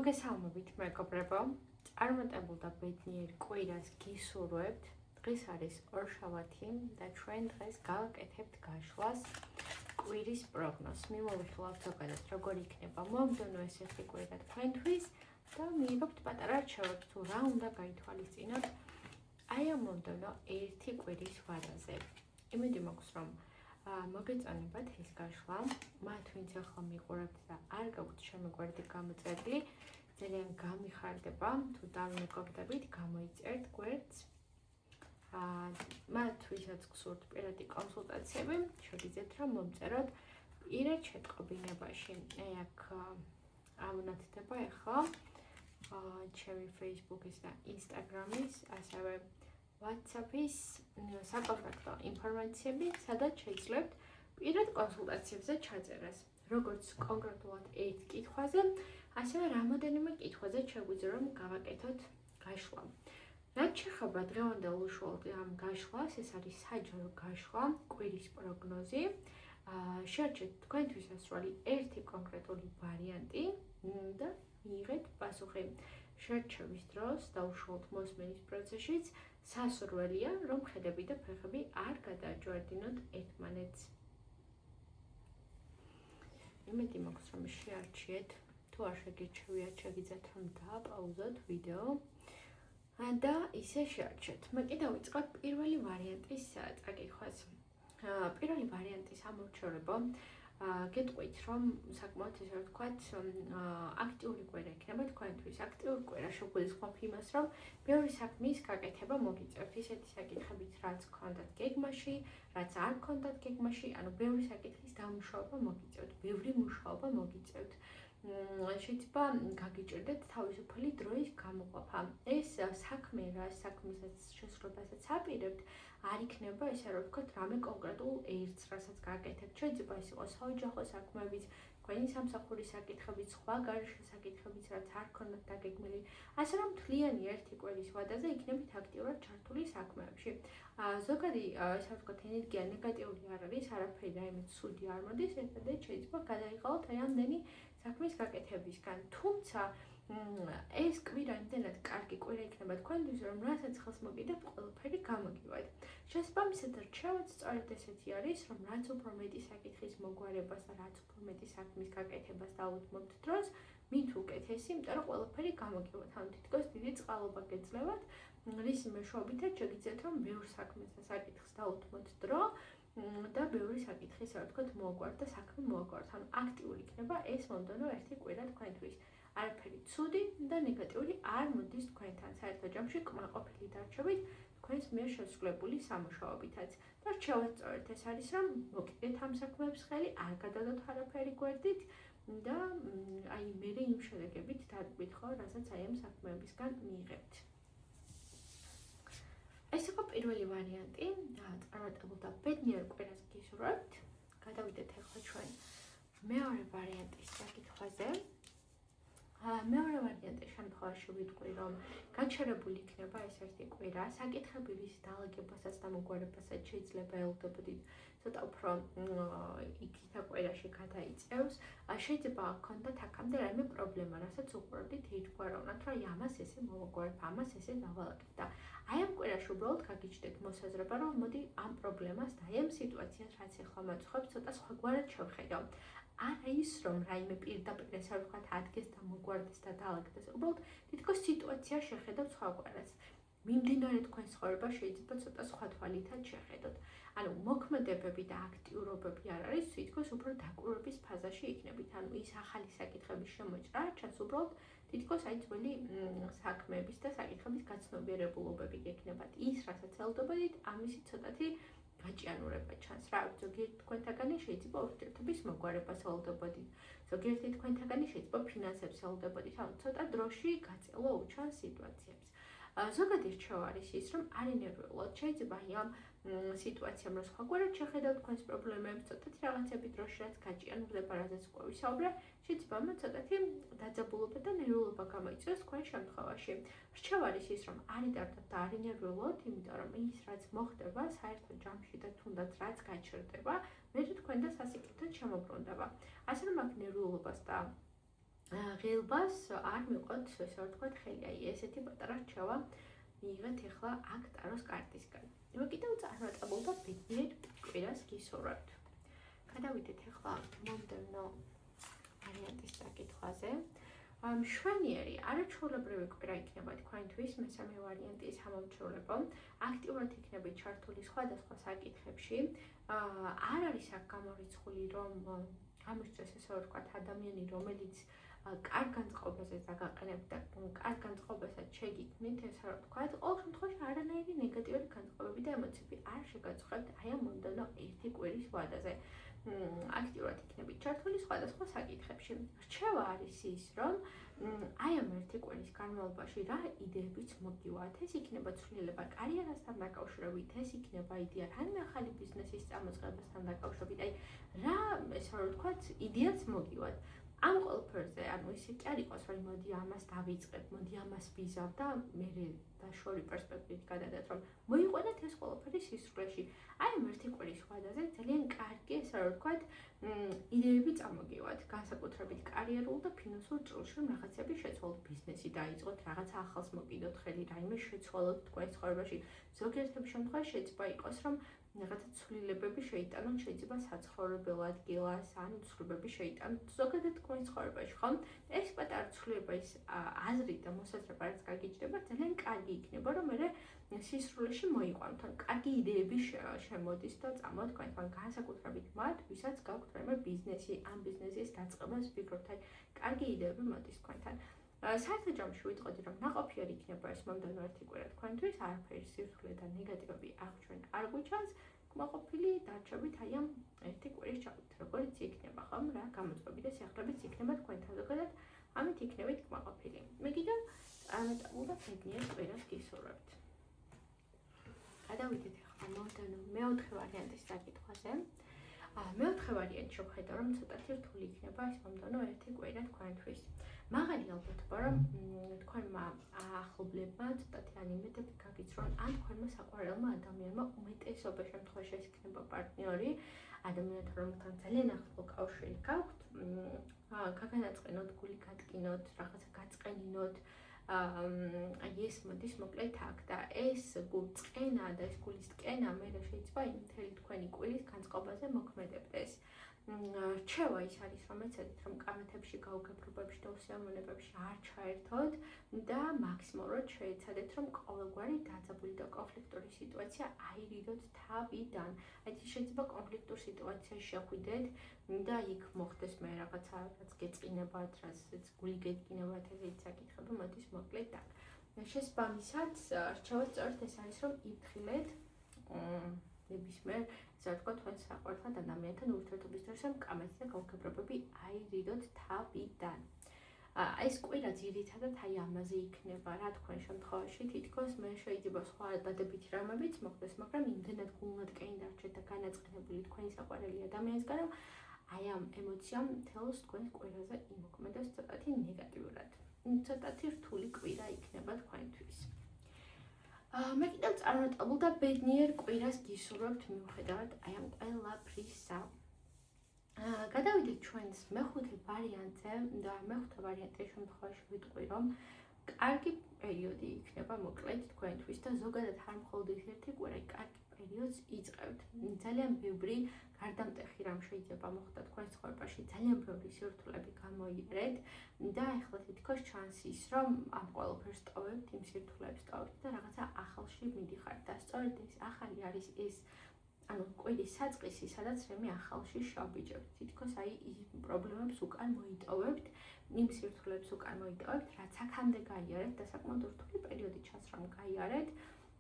მოგესალმებით მეგობრებო, წარმატებულ და ბედნიერ კვირას გისურვებთ. დღეს არის ორშაბათი და ჩვენ დღეს გავაკეთებთ გაშლას კვირის პროგნოზს. მივავიხილავთ ზოგადად როგორ იქნება მომდევნო ესეთი კვირა თქვენთვის და მიიღებთ პატარა რჩევებს თუ რა უნდა გაითვალისწინოთ აი ამ მომდევნო ერთი კვირის ვადაზე. იმედი მაქვს რომ მოგეწონებათ ეს გაშლა, მათ ვინც ახლა მიყურებთ და არ გაქვთ შემოგვერდი გამოწერილი, ძალიან გამიხარდება თუ დავიმეგობრდებით, გამოიწერთ გვერდს. მათ ვისაც გსურთ პირადი კონსულტაციები, შეგიძლიათ რომ მომწეროთ პირად შეტყობინებაში. აქ ამონათდება ახლა ჩემი Facebook-ის და Instagram-ის, ასევე WhatsApp-ის საკონტაქტო ინფორმაციები, სადაც შეძლებთ პირად კონსულტაციებზე ჩაწერას. Როგორც კონკრეტულად ერთ კითხვაზე, ასევე რამოდენიმე კითხვაზე შეგვიძლია რომ გავაკეთოთ გაშლა. რაც შეეხება დღევანდელ უშუალოდ ამ გაშლას, ეს არის საჯარო გაშლა, კვირის პროგნოზი. შევარჩიეთ თქვენთვის ასრული ერთი კონკრეტული ვარიანტი და მიიღეთ პასუხი. შერჩევის დროს და უშუალოდ მოსმენის პროცესშიც სასურველია, რომ ხედები და ფეხები არ გადააჭვერდინოთ ერთმანეთს. იმედი მაქვს, რომ შეარჩიეთ, თუ არ შეგირჩევიათ, შეგიძლიათ რომ დააპაუზოთ ვიდეო და ისე შეარჩიეთ. მე კიდევ ვიწყებ პირველი ვარიანტის წაკითხვას. პირველი ვარიანტის ამორჩევრებო, გეტყვით, რომ საკმაოდ ესე ვთქვათ, აქტიური კვირა იქნება თქვენთვის. აქტიური კვირა შეგვიძლია იმას, რომ ბევრი საქმის გაკეთება მოგიწევთ, ისეთი საკითხებით, რაც გქონდათ გეგმაში, რაც არ გქონდათ გეგმაში, ანუ ბევრი საკითხის დამუშავება მოგიწევთ, ბევრი მუშაობა მოგიწევთ. შეიძლება გაგიჭირდეთ თავისუფალი დროის გამოყოფა. ეს საქმე, რა საქმესაც შესრულებასაც აპირებთ, არ იქნება ესე რომ ვთქვათ, რამე კონკრეტულ ერთს, რასაც გააკეთებთ. შეიძლება ეს იყოს საოჯახო საქმეებიც, თქვენი სამსახურის საკითხებიც, სხვა გარშე საკითხებიც, რაც არ გქონდათ დაგეგმილი. ასე რომ მთლიანი ერთი კვირის ვადაზე იქნებით აქტიურად ჩართული საქმეებში. ზოგადი, ესე ვთქვათ, ენერგია ნეგატიური არ არის, არაფერი რაიმე ცუდი არ მოდის, ერთადერთი შეიძლება გადაიღალოთ აი ამდენი საქმის გაკეთებისგან. თუმცა ეს კვირა იმდენად კარგი კვირა იქნება თქვენთვის, რომ რასაც ხელს მოგიდებთ, ყველაფერი გამოგივათ. შესაბამისად, რჩევაც სწორედ ესეთი არის, რომ რაც უფრო მეტი საკითხის მოგვარებას და რაც უფრო მეტი საქმის გაკეთებას დაუთმობთ დროს, მით უკეთესი, იმიტომ რომ ყველაფერი გამოგივათ. ანუ თითქოს დიდი წყალობა გეძლევათ, რის მეშვეობითაც შეგიძლიათ რომ ბევრ საქმეს და საკითხს დაუთმოთ დრო და ბევრი საკითხი, ასე ვთქვათ, მოაგვართ და საქმე მოაგვართ. ანუ აქტიური იქნება ეს მომდევნო ერთი კვირა თქვენთვის. არაფერი ცუდი და ნეგატიური არ მოდის თქვენთან. საერთო ჯამში კმაყოფილი დარჩებით თქვენს მიერ შესრულებული სამუშაოებითაც. და რჩევაც სწორედ ეს არის, რომ მოგიდეთ ამ საქმეებს ხელი, არ გადადოთ არაფერი გვერდით და აი მერე იმ შედეგებით დაგგვით ხო, რასაც აი ამ საქმეებისგან მიიღებთ. ეს იყო პირველი ვარიანტი და წარმატებულ და ბედნიერ კვირას გისურვებთ. გადავიდეთ ახლა ჩვენ მეორე ვარიანტის საკითხვაზე. მეორე ვარიანტის შემთხვევაში ვიტყვი, რომ გაჩერებული იქნება ეს ერთი კვირა, საკითხები ვის დაალაგებასაც და მოგვარებასაც შეიძლება ელოდებოდით ცოტა უფრო იქით კვირაში გადაიწევს. შეიძლება გქონდათ აქამდე რაიმე პრობლემა, რასაც უყურებდით ერთგვაროვნად, რომ აი ამას ესე მოვაგვარებ, ამას ესე დავალაგებ და აი ამ კვირაში უბრალოდ გაგიჩნდეთ მოსაზრება, რომ მოდი ამ პრობლემას და აი ამ სიტუაციას, რაც ახლა მაწყობს, ცოტა სხვაგვარად შევხედავ. არა ის, რომ რაიმე პირდაპირ ესე ვთქვათ, ადგეს და მოგვარდეს და დაალაგდეს, უბრალოდ თითქოს სიტუაცია შეხედავ სხვაგვარად. მიმდინარე თქვენ ცხოვრება შეიძლება ცოტა სხვა თვალითაც შეხედოთ. ანუ მოქმედებები და აქტიურობები არ არის, თითქოს უფრო დაკვირვების ფაზაში იქნებით. ანუ ის ახალი საკითხების შემოჭრა არ ჩანს, უბრალოდ თითქოს აი ძველი საქმეების და საკითხების გაცნობიერებულობები გექნებათ. ის, რასაც ელოდებოდით, ამისი ცოტათი გაჭიანურება ჩანს. რა ვიცი, ზოგიერთი თქვენთაგანი შეიძლება ურთიერთობის მოგვარებას ელოდებოდით. ზოგიერთი თქვენთაგანი შეიძლება ფინანსებს ელოდებოდით. ანუ ცოტა დროში გაწელვა უჩანს სიტუაციებს. ზოგადი რჩევა არის ის, რომ არ ინერვიულოთ. შეიძლება აი ამ სიტუაციამ რომ სხვაგვარად შეხედავთ თქვენს პრობლემებს, ცოტათი რაღაცები დროში რაც გაჭიანურდება, რაზეც უკვე ვისაუბრე, შეიძლება ამ ცოტათი დაძაბულობა და ნერვიულობა გამოიწვიოს თქვენ შემთხვევაში. რჩევა არის ის, რომ არ იდარდოთ და არ ინერვიულოთ, იმიტომ რომ ის რაც მოხდება საერთო ჯამში და თუნდაც რაც გაჩერდება, მე თქვენ და სასიკეთოდ შემოbrunდება. ასე რომ აქ ნერვიულობას და ღელბას არ მიყოთ, ესე ვთქვათ, ხელი, აი ესეთი პატარა რჩევა მიიღეთ ახლა აქ ტაროს კარტისგან. მე კიდევ წარმატებულ და ბედნიერ კვირას გისურვებთ. გადავიდეთ ახლა მომდევნო ვარიანტის წაკითხვაზე. მშვენიერი, არაჩვეულებრივი კვირა იქნება თქვენთვის მესამე ვარიანტის ამომრჩევლება. აქტიურად იქნებით ჩართული სხვადასხვა საკითხებში. არ არის აქ გამორიცხული, რომ გამოსწეს ესე ვთქვათ ადამიანი, რომელიც კარგ განწყობაზე დაგაყენებთ და კარგ განწყობასაც შეგიქმნით, ესე ვთქვათ, ყოველ შემთხვევაში არანაირი ნეგატიური განწყობები და ემოციები არ შეგაწყობთ აი ამ მომდევნო ერთი კვირის ვადაზე. აქტიურად იქნებით ჩართული სხვადასხვა საკითხებში. რჩევა არის ის, რომ აი ამ ერთი კვირის განმავლობაში რა იდეებიც მოგივათ, ეს იქნება ცვლილება კარიერასთან დაკავშირებით, ეს იქნება იდეა რამე ახალი ბიზნესის წამოწყებასთან დაკავშირებით, აი რა ესე ვთქვათ, იდეაც მოგივათ. ამ ყველაფერზე, ანუ ისე კი არ იყოს, რომ მოდი ამას დავიწყებ, მოდი ამას ვიზავ და მე დაშორი პერსპექტივით გადადათ, რომ მოიყვანოთ ეს ყველაფერი სისრულეში. აი ამ ერთი კვირის ვადაზე ძალიან კარგი, ესე ვთქვათ, იდეები წამოგივათ, განსაკუთრებით კარიერულ და ფინანსურ ჭრილში, რომ რაღაცები შეცვალოთ, ბიზნესი დაიწყოთ, რაღაცა ახალს მოკიდოთ ხელი, რაიმე შეცვალოთ თქვენ ცხოვრებაში. ზოგიერთ შემთხვევაში შეიძლება იყოს, რომ რაღაცა ცვლილებები შეიტანონ, შეიძლება საცხოვრებელ ადგილას, ან ცვლილებები შეიტანონ ზოგადად თქვენ ცხოვრებაში, ხო? ეს პატარა ცვლილება ის აზრი და მოსაზრება რაც გაგიჩნდება, ძალიან კარგი იქნება, რომ მე სისრულეში მოიყვანოთ, ან კარგი იდეები შემოდის და წამოთ თქვენ განსაკუთრებით მათ, ვისაც გაქვთ რაიმე ბიზნესი, ამ ბიზნესის დაწყებას ვფიქრობთ, აი კარგი იდეები მოდის თქვენთან. საერთო ჯამში ვიტყოდი, რომ ნაყოფიერი იქნება ეს მომდევნო ერთი კვირა თქვენთვის, არაფერი სირთულე და ნეგატივები აქ ჩვენ არ გვიჩანს, კმაყოფილი დარჩებით აი ამ ერთი კვირის ჩავით, როგორც იქნება, ხომ, რა გამოწვევები და სიახლეებიც იქნება თქვენთან ზოგადად, ამით იქნებით კმაყოფილი. მე კიდევ წარმატებულ და ბედნიერ კვირას გისურვებთ. გადავიდეთ ახლა მომდევნო მეოთხე ვარიანტის წაკითხვაზე. მეოთხე ვარიანტი შევხედავ, რომ ცოტათი რთული იქნება ეს მომდევნო ერთი კვირა თქვენთვის. მაღალი ალბათობა, რომ თქვენმა ახლობლებმა ცოტათი ანიმედები გაგიცრონ, ან თქვენმა საყვარელმა ადამიანმა უმეტესობა შემთხვევაში ეს იქნება პარტნიორი, ადამიანთან რომელთან ძალიან ახლო კავშირი გაქვთ, გაგანაწყენოთ, გული გადკინოთ, რაღაცა გაწყენინოთ, აი ეს მოდის მოკლედ აქ და ეს გულწყენა და ეს გულის ტკენა მე შეიძლება იმ მთელი თქვენი კვირის განწყობაზე მოქმედებდეს. რჩევა ის არის, რომ ეცადეთ, რომ კამათებში, გაუგებრობებში და უსიამოვნებებში არ ჩაერთოთ და მაქსიმალურად შეეცადეთ, რომ ყოველგვარი დაძაბული და კონფლიქტური სიტუაცია აირიდოთ თავიდან. აი შეიძლება კონფლიქტურ სიტუაციაში შეხვიდეთ და იქ მოხდეს მე რაღაცა, რაც გეწყინებათ, რაც გული გედგინებათ, ესეთი საკითხები მოდის მოკლედ აქ. შესაბამისად, რჩევა სწორედ ეს არის, რომ იფრთხილეთ ნებისმიერ ესე ვთქვათ, თქვენ საყვარელ ადამიანთან ურთიერთობის დროს ამ კამათი და გაუგებრობები აირიდოთ თავიდან. ეს კვირა ძირითადად აი ამაზე იქნება, რა თქვენ შემთხვევაში თითქოს მე შეიძლება სხვა დადებითი რამებიც მოხდეს, მაგრამ იმდენად გულმოდგენი დარჩეთ და განაწყენებული თქვენი საყვარელი ადამიანისგან, რომ აი ამ ემოციამ მთელს თქვენს კვირაზე იმოქმედოს ცოტათი ნეგატიურად. ცოტათი რთული კვირა იქნება თქვენთვის. მე კიდევ წარმატებულ და ბედნიერ კვირას გისურვებთ მიუხედავად აი ამ ყველაფრისა. გადავიდეთ ჩვენს მეხუთე ვარიანტზე და მეხუთე ვარიანტის შემთხვევაში ვიტყვი, რომ კარგი პერიოდი იქნება მოკლედ თქვენთვის და ზოგადად არ მხოლოდ ერთი კვირა, კარგი პერიოდს იწყებთ. ძალიან ბევრი გარდამტეხი რამ შეიძლება მოხდეს თქვენ ცხოვრებაში, ძალიან ბევრი სირთულეები გამოიარეთ და ახლა თითქოს ჩანს ის, რომ ამ ყველაფერს ტოვებთ, იმ სირთულეებს ტოვებთ და რაღაცა ახალში მიდიხართ და სწორედ ეს ახალი არის ეს ანუ კვირის საწყისი, სადაც რამე ახალში შევბიჯებთ. თითქოს აი იმ პრობლემებს უკან მოიტოვებთ, იმ სირთულეებს უკან მოიტოვებთ, რაც აქამდე გაიარეთ და საკმაოდ რთული პერიოდი ჩანს, რომ გაიარეთ.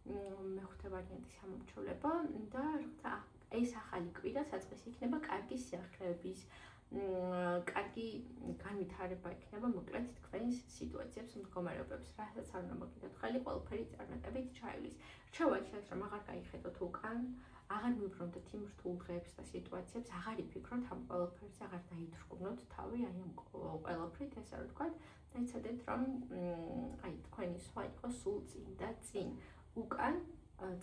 მეხუთე ვარიანტის ამომრჩევლება და რაღაცა ეს ახალი კვირა საწყისი იქნება კარგი სიახლეების, კარგი განვითარება იქნება მოკლედ თქვენს სიტუაციებს, მდგომარეობებს, რასაც არ უნდა მოკიდოთ ხელი, ყველაფერი წარმატებით ჩაივლის. რჩევა ის არის, რომ აღარ გაიხედოთ უკან, აღარ მიუბრუნდეთ იმ რთულ დღეებს და სიტუაციებს, აღარ იფიქროთ ამ ყველაფერზე, აღარ დაითრგუნოთ თავი აი ამ ყველაფრით, ესე რომ ვთქვათ, და ეცადეთ, რომ აი თქვენი სხვა იყოს სულ წინ და წინ. უკან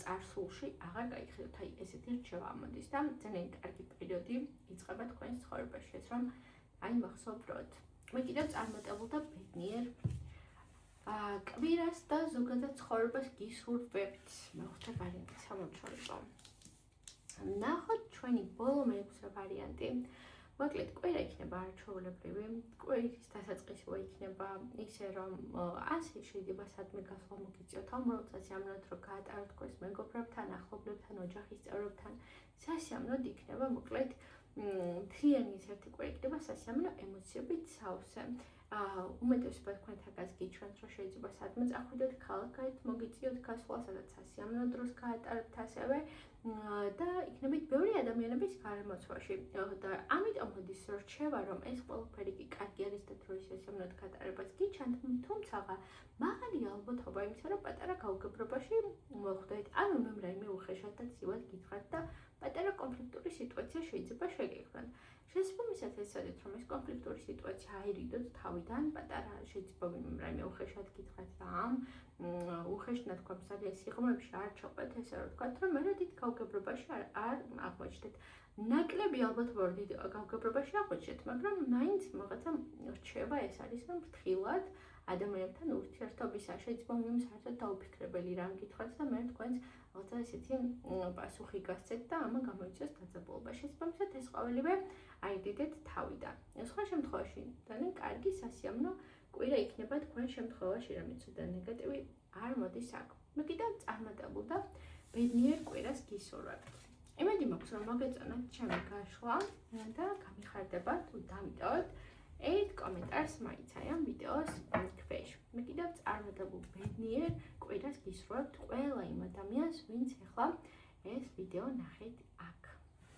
წარსულში აღარ გაიხედოთ, აი ესეთი რჩევა ამოდის და ძალიან კარგი პერიოდი იწყება თქვენს ცხოვრებაში, ეს რომ აი მახსოვროთ. მე კიდევ წარმატებულ და ბედნიერ კვირას და ზოგადად ცხოვრებას გისურვებთ. მეხუთე ვარიანტი სამომცოლო. ნახოთ ჩვენი ბოლო მეექვსე ვარიანტი. მოკლედ კვირა იქნება არაჩვეულებრივი, კვირის დასაწყისი იქნება ისე რომ ასე შეიძლება სადმე გასვლა მოგიწიოთ ამ როდესაც ამნად რომ გაატაროთ თქვენს მეგობრებთან, ახლობლებთან, ოჯახის წევრებთან. სასიამოვნოდ იქნება მოკლედ მთლიანი ეს ერთი კვირა იქნება სასიამოვნო ემოციებით სავსე. უმეტესობა თქვენთაგანს გიჩვენთ რომ შეიძლება სადმე წახვიდეთ, ქალაქით მოგიწიოთ გასვლა, სადაც სასიამოვნო დროს გაატარებთ ასევე და იქნებით ბევრი ადამიანების გარემოცვაში და ამიტომ მოდის რჩევა რომ ეს ყველაფერი კი კარგი არის და დროის სასიამოვნოდ გატარებას გიჩვენთ, თუმცა მაღალი ალბათობა იმისა რომ პატარა გაუგებრობაში მოხვდეთ, ანუ მე რაიმე უხეშად და ცივად გითხრათ და პატარა კონფლიქტური სიტუაცია შეიძლება შეგექმნათ. შესაბამისად ეცადეთ რომ ეს კონფლიქტური სიტუაცია აირიდოთ თავიდან, პატარა შეიძლება რაიმე უხეშად გითხრათ და ამ უხეშად თქვენ სადღაც სიღრმეებში არ ჩაყვეთ, ესე რომ ვთქვათ რომ მე დიდ გაუგებრობაში არ აღმოჩნდეთ. ნაკლები ალბათობა რომ დიდ გაუგებრობაში აღმოჩნდეთ, მაგრამ მაინც რაღაცა რჩევა ეს არის რომ ფრთხილად ადამიანებთან ურთიერთობისა შეიძლება იმ საერთოდ დაუფიქრებელი რამ გითხრათ და მე თქვენს რაღაცა ესეთი პასუხი გასცეთ და ამან გამოიწვიოს დაძაბულობა. შესაბამისად ეს ყოველივე აიდიდეთ თავიდან. სხვა შემთხვევაში ძალიან კარგი სასიამოვნო კვირა იქნება თქვენ შემთხვევაში, რომელიც უდან ნეგატივი არ მოდის აქ. მე კიდევ წარმატებულ და ბედნიერ კვირას გისურვებთ. იმედი მაქვს რომ მოგეწონათ ჩემი გაშლა და გამიხარდებათ თუ დამიტოვებთ ერთ კომენტარს მაინც აი ამ ვიდეოს ქვეშ. მე კიდევ წარმატებულ ბედნიერ კვირას გისურვებთ ყველა იმ ადამიანს, ვინც ახლა ეს ვიდეო ნახეთ აქ.